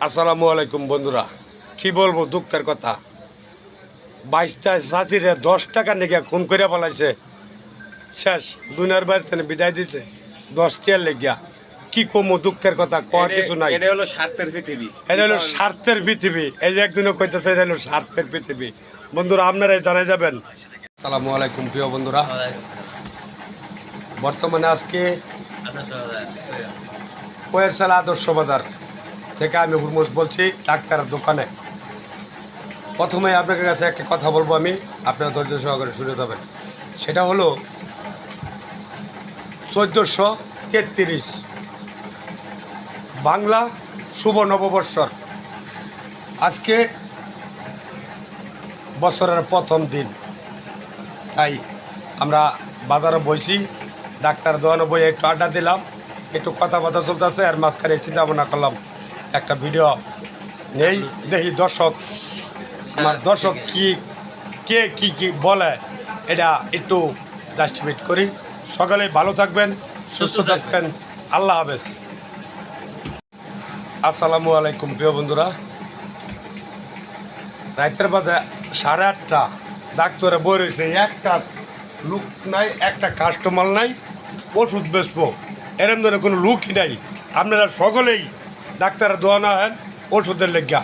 আসসালামু আলাইকুম বন্ধুরা, কি বলবো দুঃখের কথা। 22টা চাষিরে 10 টাকা নিয়ে খুন করে ফেলাইছে। শেষ দুনিয়ার বাইরে থেকে বিদায় দিছে 10 টাকার লেগিয়া। কি কমো দুঃখের কথা, কওয়ার কিছু নাই। এটা হলো স্বার্থের পৃথিবী, এটা হলো স্বার্থের পৃথিবী। এই যে একজনে কইতেছে এটা হলো স্বার্থের পৃথিবী। বন্ধুরা আপনারাই জানাই যাবেন। আসসালামু আলাইকুম প্রিয় বন্ধুরা, বর্তমানে আজকে কোয়েরসালা আদর্শ বাজার থেকে আমি হুরমুজ বলছি, ডাক্তারের দোকানে। প্রথমে আপনাদের কাছে একটা কথা বলবো আমি, আপনারা ধৈর্য সহকারে শুনে যাবেন। সেটা হলো 1433 বাংলা শুভ নববর্ষর আজকে বছরের প্রথম দিন। তাই আমরা বাজারে বইছি, ডাক্তার দোকানে বই একটু আড্ডা দিলাম, একটু কথাবার্তা চলতেছে। আর মাঝখানে চিন্তা ভাবনা করলাম একটা ভিডিও নেই, দেখি দর্শক আমার দর্শক কে কি বলে এটা একটু জাস্টিফাইড করি। সকালে ভালো থাকবেন, সুস্থ থাকবেন, আল্লাহ হাফেজ। আসসালামু আলাইকুম প্রিয় বন্ধুরা, রাতের বাজে 8:30, ডাক্তারে বই রয়েছে, একটা লোক নাই, একটা কাস্টমার নাই, ওষুধ বেচবো এরম ধরনের কোনো লোকই নাই। আপনারা সকলেই ডাক্তারের দোয়া না হেন ওষুধের লেগা।